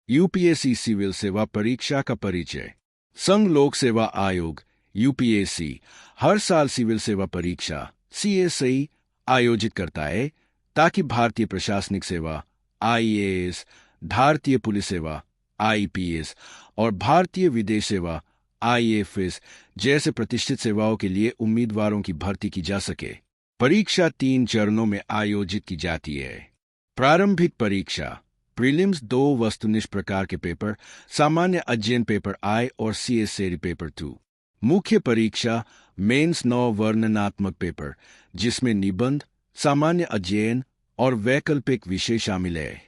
UPSC civil सेवा परीक्षा का परिचय। संघ लोक सेवा आयोग यूपीएससी हर साल सिविल सेवा परीक्षा सीएसई आयोजित करता है ताकि भारतीय प्रशासनिक सेवा आईएएस, भारतीय पुलिस सेवा आईपीएस और भारतीय विदेश सेवा आईएफएस जैसे प्रतिष्ठित सेवाओं के लिए उम्मीदवारों की भर्ती की जा सके। परीक्षा 3 चरणों में आयोजित की जाती है। प्रारंभिक परीक्षा प्रीलिम्स 2 वस्तुनिष्ठ प्रकार के पेपर, सामान्य अध्ययन पेपर I और सीएसई पेपर 2। मुख्य परीक्षा मेंस 9 वर्णनात्मक पेपर, जिसमें निबंध, सामान्य अध्ययन और वैकल्पिक विषय शामिल है।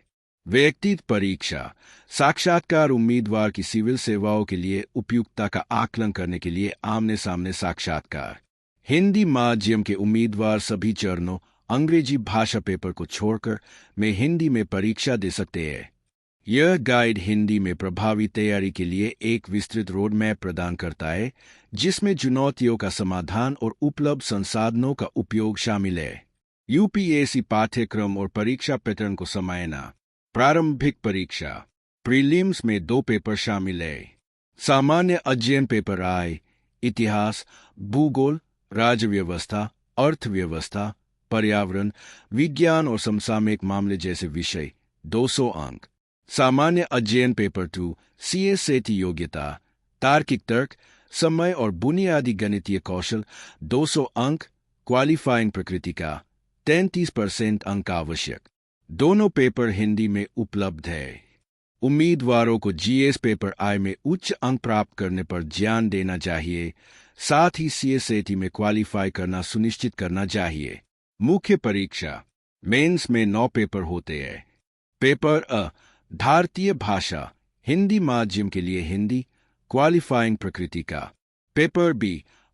व्यक्तिगत परीक्षा साक्षात्कार उम्मीदवार की सिविल सेवाओं के लिए उपयुक्तता का आकलन करने के लिए आमने सामने साक्षात्कार। हिंदी माध्यम के उम्मीदवार सभी चरणों अंग्रेजी भाषा पेपर को छोड़कर में हिंदी में परीक्षा दे सकते हैं। यह गाइड हिंदी में प्रभावी तैयारी के लिए एक विस्तृत रोड मैप प्रदान करता है, जिसमें चुनौतियों का समाधान और उपलब्ध संसाधनों का उपयोग शामिल है। यूपीएससी पाठ्यक्रम और परीक्षा पैटर्न को समझना। प्रारंभिक परीक्षा प्रीलिम्स में 2 पेपर शामिल है। सामान्य अध्ययन पेपर I, इतिहास, भूगोल, राज्य व्यवस्था, अर्थव्यवस्था, पर्यावरण, विज्ञान और समसामयिक मामले जैसे विषय 200 अंक। सामान्य अध्ययन पेपर 2 सीएसई योग्यता, तार्किक तर्क, समय और बुनियादी गणितीय कौशल 200 अंक। क्वालिफाइंग प्रकृति का 33% अंक आवश्यक। दोनों पेपर हिंदी में उपलब्ध है। उम्मीदवारों को जीएस पेपर I में उच्च अंक प्राप्त करने पर ध्यान देना चाहिए, साथ ही सीएसई में क्वालिफाई करना सुनिश्चित करना चाहिए। मुख्य परीक्षा मेंस में 9 पेपर होते हैं। पेपर A भारतीय भाषा हिंदी माध्यम के लिए हिंदी, क्वालिफाइंग प्रकृति का। पेपर B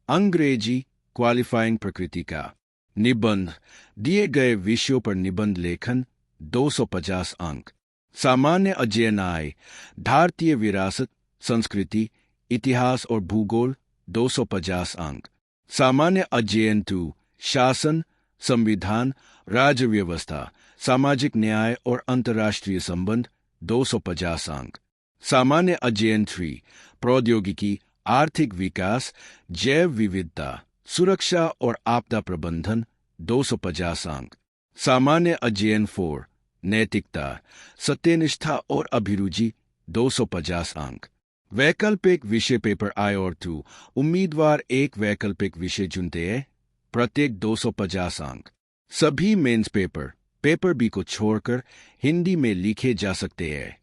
अंग्रेजी, क्वालिफाइंग प्रकृति का। निबंध दिए गए विषयों पर निबंध लेखन 250 अंक। सामान्य अध्ययन I भारतीय विरासत, संस्कृति, इतिहास और भूगोल 250 अंक। सामान्य अध्ययन 2 शासन, संविधान, राज्य व्यवस्था, सामाजिक न्याय और अंतर्राष्ट्रीय संबंध 250 अंक। सामान्य अध्ययन 3 प्रौद्योगिकी, आर्थिक विकास, जैव विविधता, सुरक्षा और आपदा प्रबंधन 250 अंक। सामान्य अध्ययन 4 नैतिकता, सत्यनिष्ठा और अभिरुचि 250 अंक। वैकल्पिक विषय पेपर I और 2 उम्मीदवार एक वैकल्पिक विषय चुनते हैं, प्रत्येक 250 अंक। सभी मेंस पेपर B को छोड़कर हिंदी में लिखे जा सकते हैं।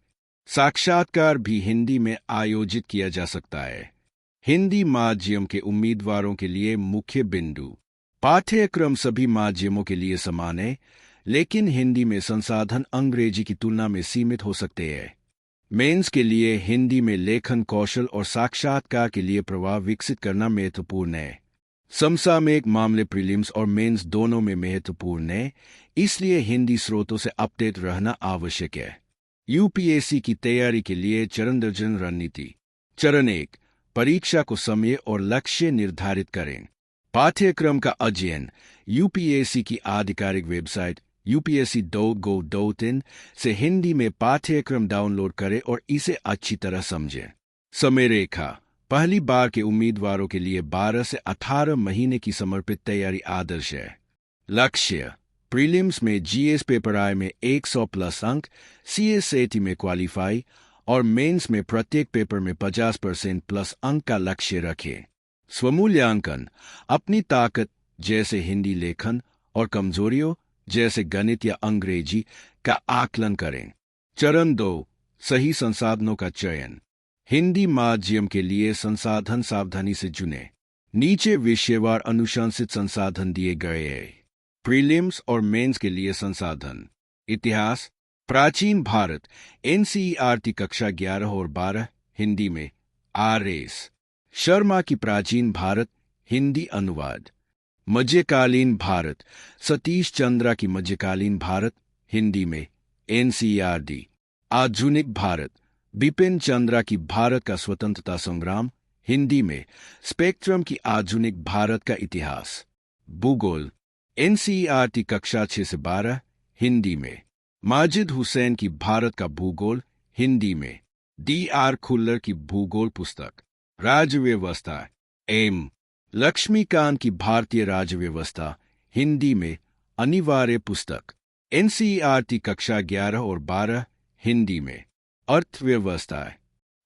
साक्षात्कार भी हिंदी में आयोजित किया जा सकता है। हिंदी माध्यम के उम्मीदवारों के लिए मुख्य बिंदु। पाठ्यक्रम सभी माध्यमों के लिए समान है, लेकिन हिंदी में संसाधन अंग्रेजी की तुलना में सीमित हो सकते हैं। मेंस के लिए हिंदी में लेखन कौशल और साक्षात्कार के लिए प्रभाव विकसित करना महत्वपूर्ण है। समसामयिक मामले प्रीलिम्स और मेंस दोनों में महत्वपूर्ण है, इसलिए हिंदी स्रोतों से अपडेट रहना आवश्यक है। यूपीएससी की तैयारी के लिए चरण रणनीति। चरण 1 परीक्षा को समय और लक्ष्य निर्धारित करें। पाठ्यक्रम का अध्ययन यूपीएससी की आधिकारिक वेबसाइट upsc.go.in से हिंदी में पाठ्यक्रम डाउनलोड करें और इसे अच्छी तरह समझें। समय रेखा पहली बार के उम्मीदवारों के लिए 12 से 18 महीने की समर्पित तैयारी आदर्श है। लक्ष्य प्रीलिम्स में जीएस पेपर I में 100 प्लस अंक, सीएसई में क्वालिफाई और मेंस में प्रत्येक पेपर में 50% प्लस अंक का लक्ष्य रखें। स्वमूल्यांकन अपनी ताकत जैसे हिंदी लेखन और कमजोरियों जैसे गणित या अंग्रेजी का आकलन करें। चरण 2 सही संसाधनों का चयन। हिंदी माध्यम के लिए संसाधन सावधानी से चुनें। नीचे विषयवार अनुशंसित संसाधन दिए गए हैं। प्रीलिम्स और मेंस के लिए संसाधन। इतिहास प्राचीन भारत एनसीईआरटी कक्षा 11 और 12 हिंदी में RS शर्मा की प्राचीन भारत हिंदी अनुवाद। मध्यकालीन भारत सतीश चंद्रा की मध्यकालीन भारत हिंदी में NCERT। आधुनिक भारत बिपिन चंद्रा की भारत का स्वतंत्रता संग्राम हिंदी में स्पेक्ट्रम की आधुनिक भारत का इतिहास। भूगोल NCERT कक्षा 6 से 12 हिंदी में माजिद हुसैन की भारत का भूगोल हिंदी में। D.R. खुल्लर की भूगोल पुस्तक। राज्य व्यवस्था। एम. लक्ष्मीकांत की भारतीय राज्य व्यवस्था, हिंदी में अनिवार्य पुस्तक। NCERT कक्षा 11 और 12, हिंदी में। अर्थव्यवस्था।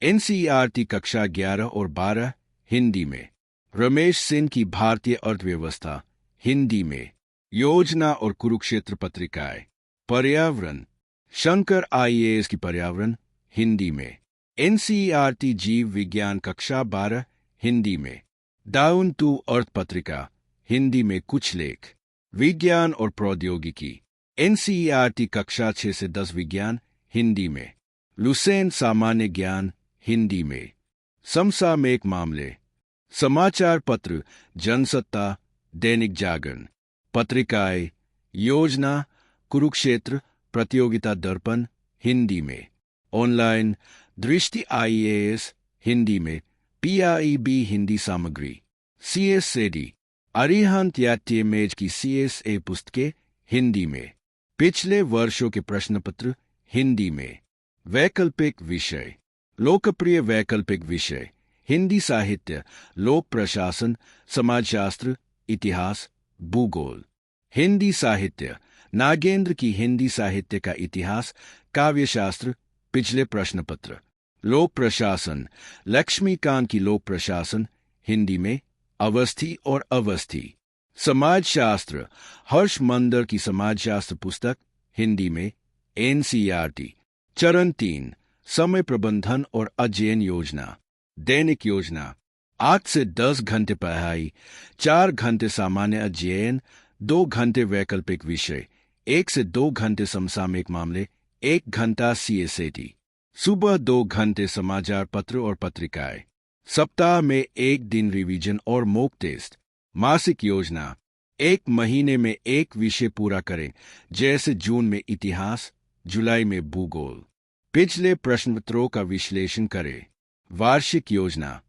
NCERT कक्षा 11 और 12, हिंदी में। रमेश सिंह की भारतीय अर्थव्यवस्था, हिंदी में। योजना और कुरुक्षेत्र पत्रिकाएं। पर्यावरण। शंकर IAS की पर्यावरण, हिंदी में। NCERT जीव विज्ञान कक्षा 12, हिंदी में। डाउन टू अर्थ पत्रिका, हिंदी में कुछ लेख। विज्ञान और प्रौद्योगिकी। NCERT कक्षा 6 से 10 विज्ञान, हिंदी में। लुसेन सामान्य ज्ञान, हिंदी में। समसामयिक मामले। समाचार पत्र जनसत्ता, दैनिक जागरण। पत्रिकाएं योजना, कुरुक्षेत्र, प्रतियोगिता दर्पण, हिंदी में। ऑनलाइन दृष्टि IAS, हिंदी में। PIB हिंदी सामग्री। CSAD अरिहंत यात्यमेज की CSA पुस्तकें, हिंदी में। पिछले वर्षों के प्रश्नपत्र, हिंदी में। वैकल्पिक विषय। लोकप्रिय वैकल्पिक विषय, हिंदी साहित्य, लोक प्रशासन, समाजशास्त्र, इतिहास, भूगोल। हिंदी साहित्य, नागेंद्र की हिंदी साहित्य का इतिहास, काव्यशास्त्र, पिछले प्रश्नपत्र। लोक प्रशासन, लक्ष्मीकांत की लोक प्रशासन, हिंदी में। अवस्थी और अवस्थी। समाजशास्त्र, हर्ष मंदर की समाजशास्त्र पुस्तक, हिंदी में। NCERT। चरण 3, समय प्रबंधन और अध्ययन योजना। दैनिक योजना। 8 से 10 घंटे पढ़ाई, 4 घंटे सामान्य अध्ययन, 2 घंटे वैकल्पिक विषय, 1 से 2 घंटे समसामयिक मामले, 1 घंटा CSAT। सुबह 2 घंटे समाचार पत्र और पत्रिकाएं। सप्ताह में 1 दिन रिवीजन और मॉक टेस्ट। मासिक योजना। 1 महीने में 1 विषय पूरा करें, जैसे जून में इतिहास, जुलाई में भूगोल। पिछले प्रश्नपत्रों का विश्लेषण करें। वार्षिक योजना।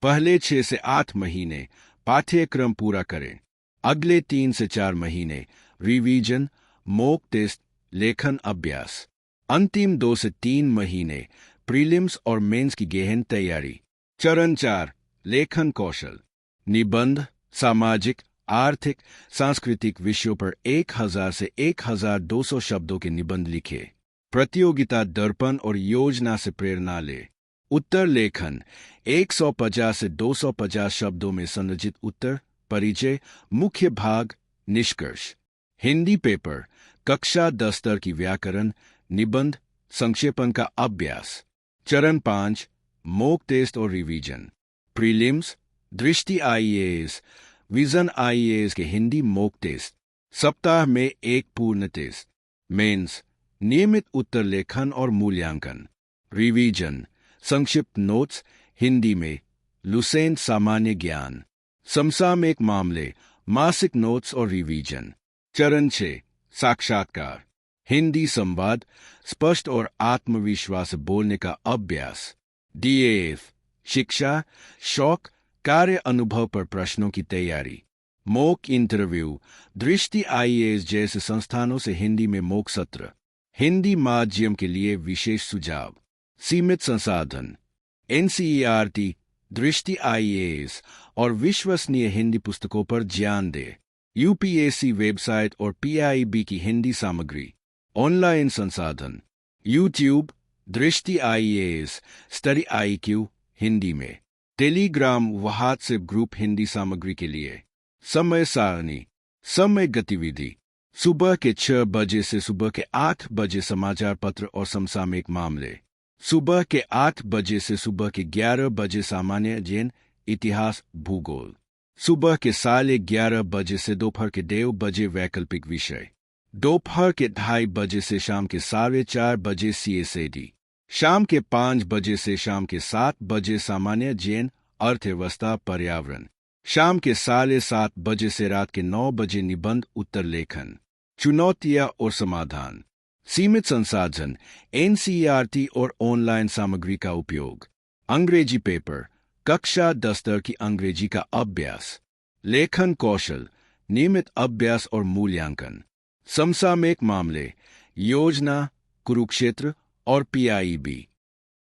पहले 6 से 8 महीने पाठ्यक्रम पूरा करें। अगले 3 से 4 महीने रिवीजन, मॉक टेस्ट, लेखन अभ्यास। अंतिम 2 से 3 महीने प्रीलिम्स और मेंस की गहन तैयारी। चरण 4, लेखन कौशल। निबंध, सामाजिक, आर्थिक, सांस्कृतिक विषयों पर 1000 से 1200 शब्दों के निबंध लिखे। प्रतियोगिता दर्पण और योजना से प्रेरणा ले। उत्तर लेखन, 150 से 250 शब्दों में संरचित उत्तर, परिचय, मुख्य भाग, निष्कर्ष। हिंदी पेपर, कक्षा 10 स्तर की व्याकरण, निबंध, संक्षेपण का अभ्यास। चरण 5, मॉक टेस्ट और रिवीजन। प्रीलिम्स, दृष्टि IAS, विजन IAS के हिंदी मॉक टेस्ट, सप्ताह में 1 पूर्ण टेस्ट। मेंस, नियमित उत्तर लेखन और मूल्यांकन। रिवीजन, संक्षिप्त नोट्स, हिंदी में। लुसेन सामान्य ज्ञान। समसामयिक मामले, मासिक नोट्स और रिवीजन। चरण 6, साक्षात्कार। हिंदी संवाद, स्पष्ट और आत्मविश्वास से बोलने का अभ्यास। DAF, शिक्षा, शौक, कार्य अनुभव पर प्रश्नों की तैयारी। मॉक इंटरव्यू, दृष्टि IAS जैसे संस्थानों से हिंदी में मॉक सत्र। हिंदी माध्यम के लिए विशेष सुझाव। सीमित संसाधन। NCERT, दृष्टि IAS और विश्वसनीय हिंदी पुस्तकों पर ध्यान दे। UPSC वेबसाइट और PIB की हिंदी सामग्री। ऑनलाइन संसाधन। YouTube, दृष्टि IAS, स्टडी IQ, हिंदी में। टेलीग्राम व व्हाट्सएप ग्रुप हिंदी सामग्री के लिए। समय सारणी। समय गतिविधि, सुबह के 6 बजे से सुबह के 8 बजे समाचार पत्र और समसामयिक मामले। सुबह के 8 बजे से सुबह के 11 बजे सामान्य अध्ययन, इतिहास, भूगोल। सुबह के 11:30 बजे से दोपहर के 1:30 बजे वैकल्पिक विषय। दोपहर के 2:30 बजे से शाम के 4:30 बजे CSAD। शाम के 5 बजे से शाम के 7 बजे सामान्य अध्ययन, अर्थव्यवस्था, पर्यावरण। शाम के 7:30 बजे से रात के 9 बजे निबंध, उत्तर लेखन। चुनौतियां और समाधान। सीमित संसाधन, NCERT और ऑनलाइन सामग्री का उपयोग। अंग्रेजी पेपर, कक्षा 10 स्तर की अंग्रेजी का अभ्यास। लेखन कौशल, नियमित अभ्यास और मूल्यांकन। समसामयिक मामले, योजना, कुरुक्षेत्र और पीआईबी